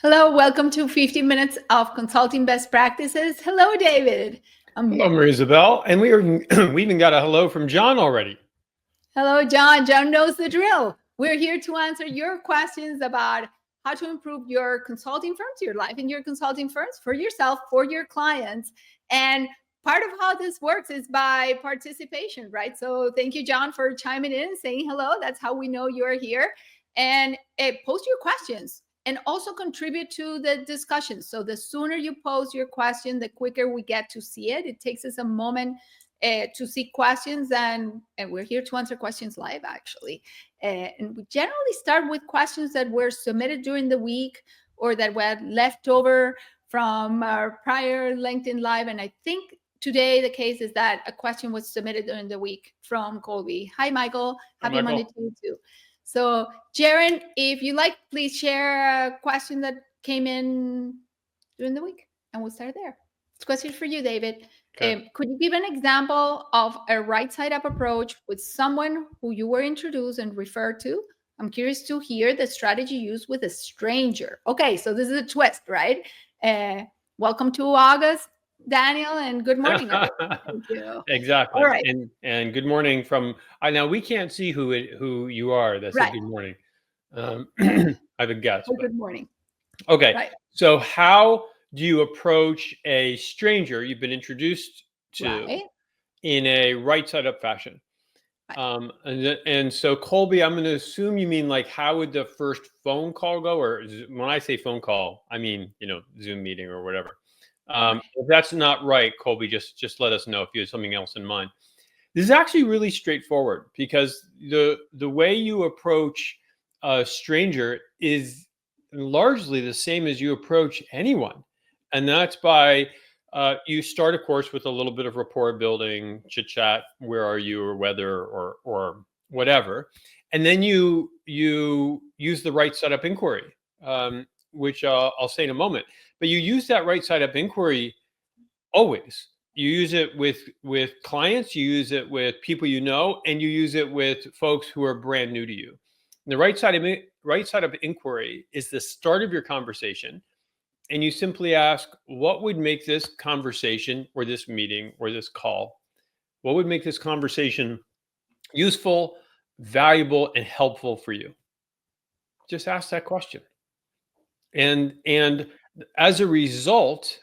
Hello, welcome to 15 minutes of consulting best practices. Hello, David. Hello, Marie-Isabel. And we even got a hello from John already. Hello, John. John knows the drill. We're here to answer your questions about how to improve your consulting firms, your life in your consulting firms, for yourself, for your clients. And part of how this works is by participation, right? So thank you, John, for chiming in, saying hello. That's how we know you're here. And post your questions and also contribute to the discussion. So the sooner you post your question, the quicker we get to see it. It takes us a moment to see questions, and we're here to answer questions live, actually. And we generally start with questions that were submitted during the week or that were left over from our prior LinkedIn Live. And I think today the case is that a question was submitted during the week from Colby. Hi, Michael. Happy Monday to you too. So, Jaren, if you like, please share a question that came in during the week, and we'll start there. This question for you, David. Okay. Could you give an example of a right-side-up approach with someone who you were introduced and referred to? I'm curious to hear the strategy used with a stranger. Okay, so this is a twist, right? Welcome to August, Daniel, and good morning, everyone. Thank you. Exactly. All right. And good morning from. Now we can't see who you are. That's right. Good morning. I have a guess. Well, good morning. Okay. Right. So how do you approach a stranger you've been introduced to in a right-side-up fashion? Right. And so Colby, I'm going to assume you mean like how would the first phone call go? Or when I say phone call, I mean, Zoom meeting or whatever. If that's not right, Colby, just let us know if you have something else in mind. This is actually really straightforward because the way you approach a stranger is largely the same as you approach anyone. And that's by you start, of course, with a little bit of rapport building, chit chat, where are you, or whether, or whatever. And then you use the right-side-up inquiry, which I'll say in a moment. But you use that right-side-up inquiry always. You use it with clients, you use it with people you know, and you use it with folks who are brand new to you. And the right-side-up inquiry is the start of your conversation. And you simply ask, what would make this conversation or this meeting or this call, what would make this conversation useful, valuable, and helpful for you? Just ask that question. And as a result,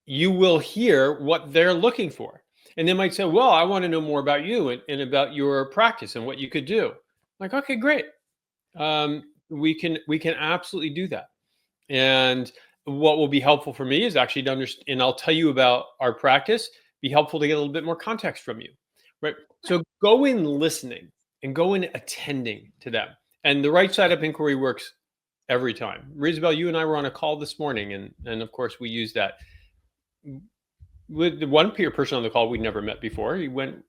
you will hear what they're looking for. And they might say, well, I want to know more about you and about your practice and what you could do. Like, okay, great. We can absolutely do that. And what will be helpful for me is actually to understand, and I'll tell you about our practice, be helpful to get a little bit more context from you, right? So go in listening and go in attending to them. And the right-side-up inquiry works every time. Marie-Isabel, you and I were on a call this morning, and of course we use that. With the one person on the call we'd never met before, he went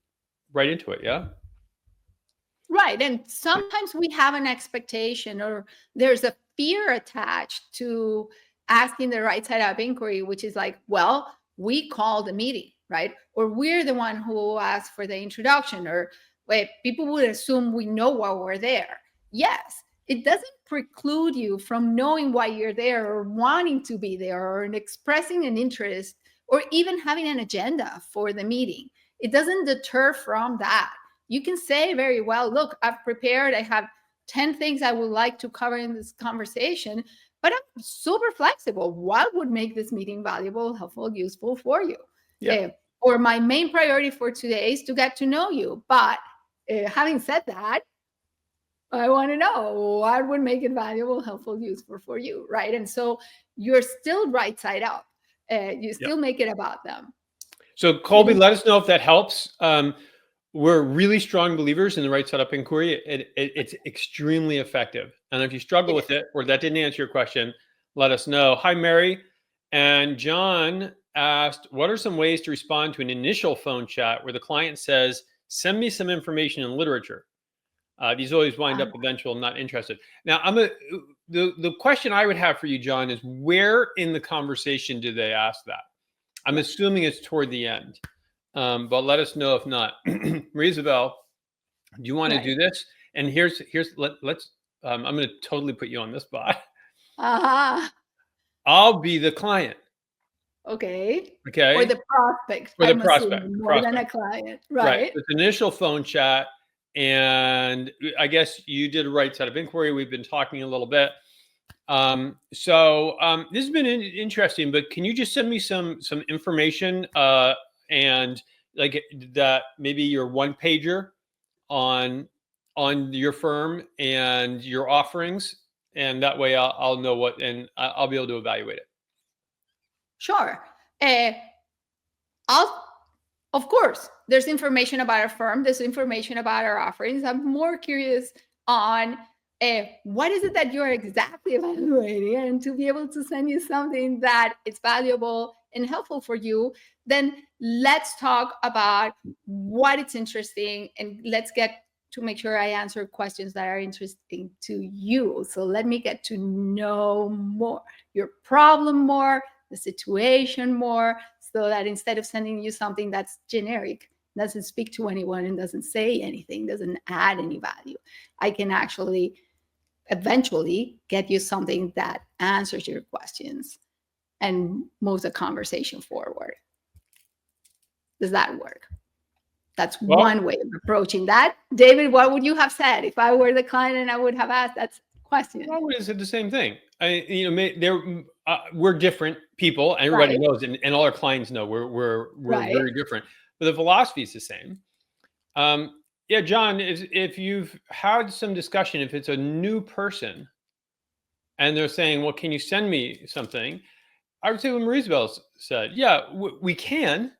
right into it, yeah? Right. And sometimes we have an expectation or there's a fear attached to asking the right-side-up inquiry, which is like, well, we called the meeting, right? Or we're the one who asked for the introduction, or wait, people would assume we know why we're there. Yes, it doesn't preclude you from knowing why you're there or wanting to be there or expressing an interest or even having an agenda for the meeting. It doesn't deter from that. You can say very well, look, I've prepared, I have 10 things I would like to cover in this conversation, but I'm super flexible. What would make this meeting valuable, helpful, useful for you? Yeah. Or my main priority for today is to get to know you. But having said that, I want to know what would make it valuable, helpful, useful for you, right? And so you're still right side up. You still make it about them. So Colby, let us know if that helps. We're really strong believers in the right-side-up inquiry. It's extremely effective. And if you struggle with it or that didn't answer your question, let us know. Hi, Mary. And John asked, what are some ways to respond to an initial phone chat where the client says, send me some information in literature? These always wind up eventual, not interested. Now, the question I would have for you, John, is where in the conversation do they ask that? I'm assuming it's toward the end. But let us know if not. Marie-Isabel, do you want to do this? And let's. I'm going to totally put you on the spot. I'll be the client. Okay. Okay. Or the prospect. Or the I'm prospect. assuming more than a client. Right. It's initial phone chat. And I guess you did a right side of inquiry. We've been talking a little bit. This has been interesting, but can you just send me some information and like that, maybe your one pager on your firm and your offerings, and that way I'll know what, and I'll be able to evaluate it. Sure. Of course, there's information about our firm. There's information about our offerings. I'm more curious on what is it that you're exactly evaluating, and to be able to send you something that is valuable and helpful for you, then let's talk about what it's interesting, and let's get to make sure I answer questions that are interesting to you. So let me get to know more your problem more, the situation more, so that instead of sending you something that's generic, doesn't speak to anyone and doesn't say anything, doesn't add any value, I can actually eventually get you something that answers your questions and moves the conversation forward. Does that work? That's one way of approaching that. David, what would you have said if I were the client and I would have asked that question? I would have said the same thing. We're different people. Everybody knows, and all our clients know we're very different. But the philosophy is the same. Yeah, John, if you've had some discussion, if it's a new person and they're saying, well, can you send me something? I would say what Marie-Isabel said. Yeah, we can,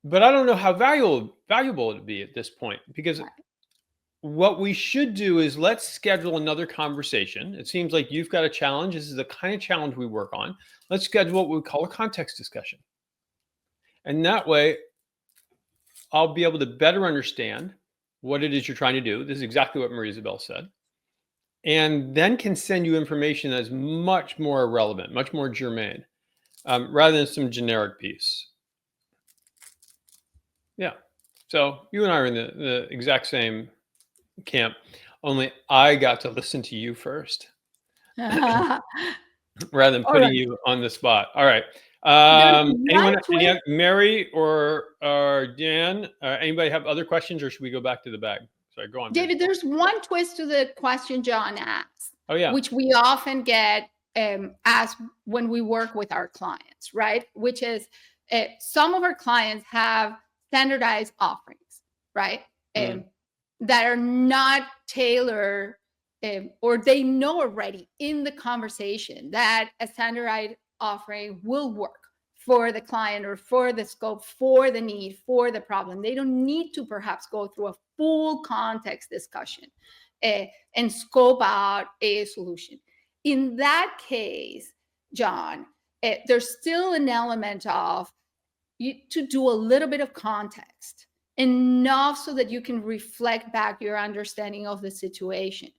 but I don't know how valuable it would be at this point, because what we should do is let's schedule another conversation. It seems like you've got a challenge. This is the kind of challenge we work on. Let's schedule what we call a context discussion. And that way, I'll be able to better understand what it is you're trying to do. This is exactly what Marie-Isabel said. And then can send you information that's much more relevant, much more germane, rather than some generic piece. Yeah. So you and I are in the exact same camp, only I got to listen to you first rather than putting you on the spot. All right. Anyone, Mary or Dan, anybody have other questions, or should we go back to the bag? Sorry, go on. David, there's one twist to the question John asked, which we often get asked when we work with our clients, right? Which is some of our clients have standardized offerings, right? That are not tailored, or they know already in the conversation that a standardized offering will work for the client, or for the scope, for the need, for the problem. They don't need to perhaps go through a full context discussion and scope out a solution. In that case, John, there's still an element of you to do a little bit of context, enough so that you can reflect back your understanding of the situation.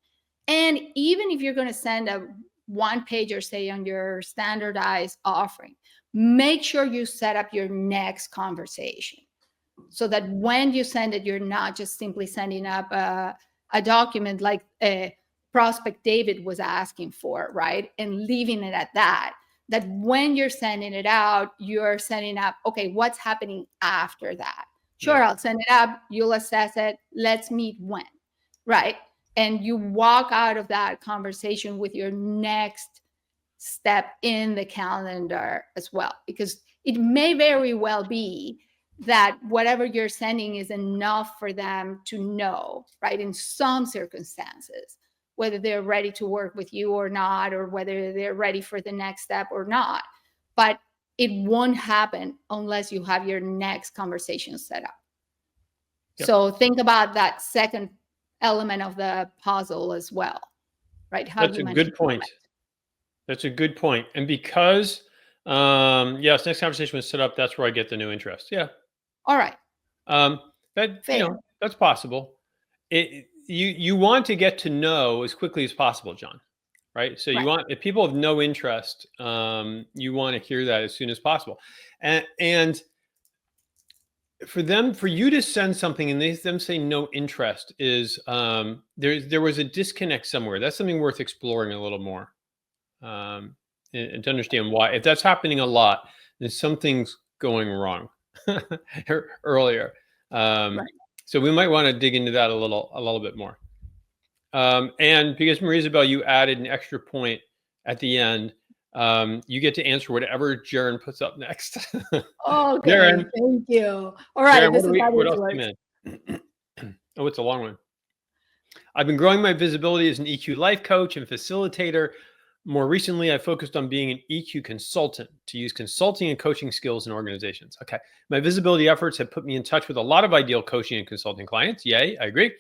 And even if you're going to send a one pager, say, on your standardized offering, make sure you set up your next conversation so that when you send it, you're not just simply sending up a document like prospect David was asking for, right? And leaving it at that. That when you're sending it out, you're sending up, okay, what's happening after that? Sure, I'll send it up. You'll assess it. Let's meet when, right? And you walk out of that conversation with your next step in the calendar as well, because it may very well be that whatever you're sending is enough for them to know, right? In some circumstances, whether they're ready to work with you or not, or whether they're ready for the next step or not. But it won't happen unless you have your next conversation set up. So think about that second element of the puzzle as well, right? That's a good point. That's a good point. And because, yes, next conversation was set up, that's where I get the new interest. Yeah. All right. That's possible. You want to get to know as quickly as possible, John, right? So you want, if people have no interest, you want to hear that as soon as possible. And for you to send something and them say no interest is, there was a disconnect somewhere. That's something worth exploring a little more. and to understand why. If that's happening a lot, then something's going wrong earlier. Right. So we might want to dig into that a little bit more. And because Marie Isabel, you added an extra point at the end, you get to answer whatever Jaren puts up next. Okay, Jaren, thank you. All right, Jaren, this is how what this else works. came in? Oh, it's a long one. I've been growing my visibility as an EQ life coach and facilitator. More recently, I focused on being an EQ consultant to use consulting and coaching skills in organizations. Okay. My visibility efforts have put me in touch with a lot of ideal coaching and consulting clients. Yay, I agree.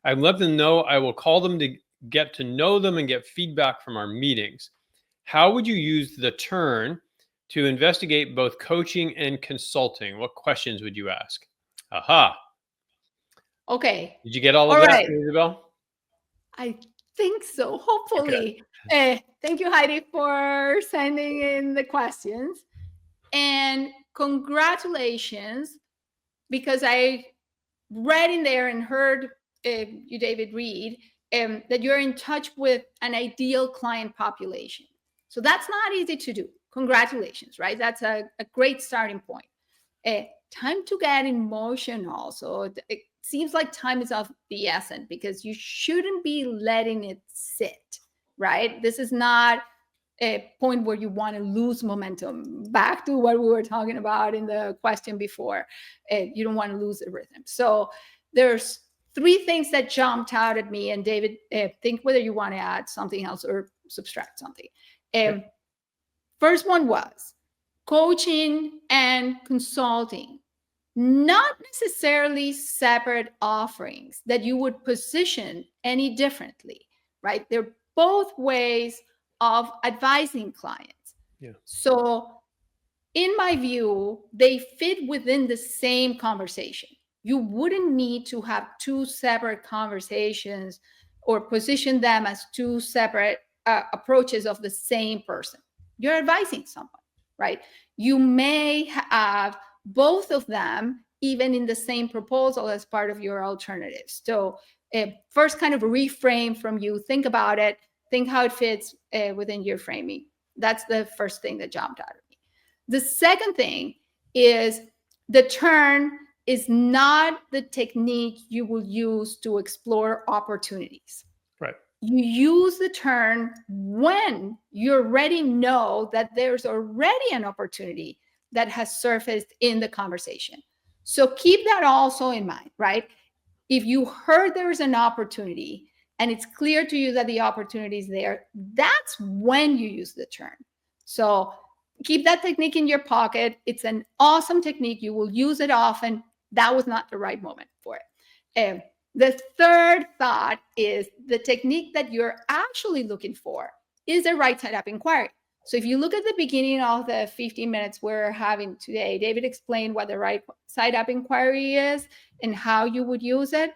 I'd let them know I will call them to get to know them and get feedback from our meetings. How would you use the turn to investigate both coaching and consulting? What questions would you ask? Aha. Okay. Did you get all of that, Isabel? I think so, hopefully. Okay. Thank you, Heidi, for sending in the questions. And congratulations, because I read in there and heard you, David, read that you're in touch with an ideal client population. So that's not easy to do. Congratulations, right? That's a great starting point. Time to get in motion also. It seems like time is of the essence because you shouldn't be letting it sit, right? This is not a point where you want to lose momentum. Back to what we were talking about in the question before. You don't want to lose the rhythm. So there's 3 things that jumped out at me. And David, think whether you want to add something else or subtract something. First one was coaching and consulting, not necessarily separate offerings that you would position any differently, right? They're both ways of advising clients. Yeah. So in my view, they fit within the same conversation. You wouldn't need to have 2 separate conversations or position them as 2 separate approaches of the same person. You're advising someone, right? You may have both of them even in the same proposal as part of your alternatives. So first kind of reframe from you, think about it, think how it fits within your framing. That's the first thing that jumped out at me. The second thing is the turn is not the technique you will use to explore opportunities. Right. You use the turn when you already know that there's already an opportunity that has surfaced in the conversation. So keep that also in mind, right? If you heard there's an opportunity and it's clear to you that the opportunity is there, that's when you use the turn. So keep that technique in your pocket. It's an awesome technique. You will use it often. That was not the right moment for it. The third thought is the technique that you're actually looking for is a right-side-up inquiry. So if you look at the beginning of the 15 minutes we're having today, David explained what the right-side-up inquiry is and how you would use it.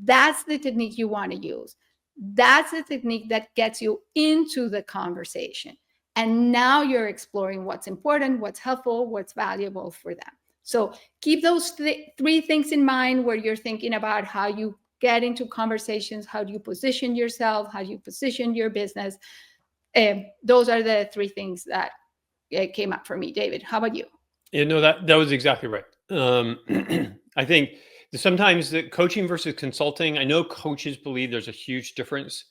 That's the technique you want to use. That's the technique that gets you into the conversation. And now you're exploring what's important, what's helpful, what's valuable for them. So keep those 3 things in mind where you're thinking about how you get into conversations, how do you position yourself, how do you position your business. Those are the 3 things that came up for me. David, how about you? Yeah, no, that was exactly right. I think sometimes the coaching versus consulting, I know coaches believe there's a huge difference.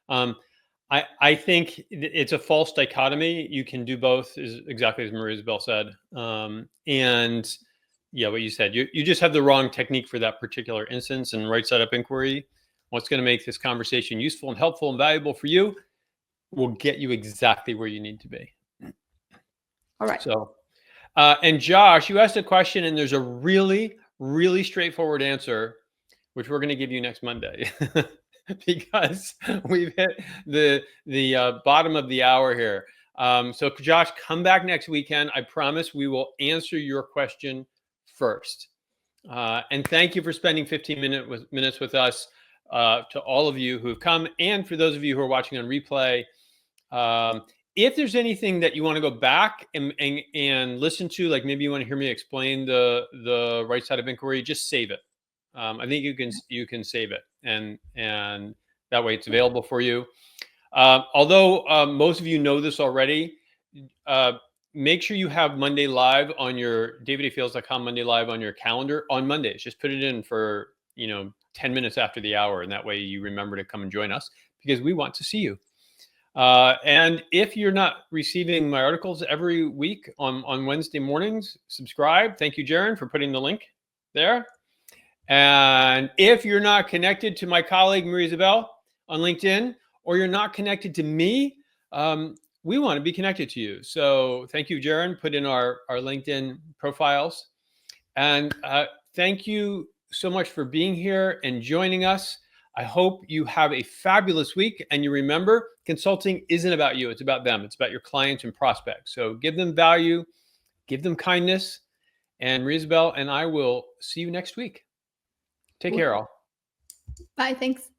I think it's a false dichotomy. You can do both, is exactly as Marie Isabel said. And yeah, what you said, you just have the wrong technique for that particular instance. And right-side-up inquiry, what's going to make this conversation useful and helpful and valuable for you will get you exactly where you need to be. All right. So, and Josh, you asked a question and there's a really, really straightforward answer, which we're going to give you next Monday. Because we've hit the bottom of the hour here. So Josh, come back next weekend. I promise we will answer your question first. And thank you for spending 15 minutes with us, to all of you who have come. And for those of you who are watching on replay, if there's anything that you want to go back and listen to, like maybe you want to hear me explain the right-side-up inquiry, just save it. I think you can save it, and that way it's available for you. Although most of you know this already, make sure you have Monday Live on your davidafales.com Monday Live on your calendar on Mondays. Just put it in for 10 minutes after the hour, and that way you remember to come and join us because we want to see you. And if you're not receiving my articles every week on Wednesday mornings, subscribe. Thank you, Jaron, for putting the link there. And if you're not connected to my colleague, Marie Isabel, on LinkedIn, or you're not connected to me, we want to be connected to you. So thank you, Jaron. Put in our LinkedIn profiles. And thank you so much for being here and joining us. I hope you have a fabulous week. And you remember, consulting isn't about you. It's about them. It's about your clients and prospects. So give them value, give them kindness. And Marie Isabel and I will see you next week. Take care, all. Bye. Thanks.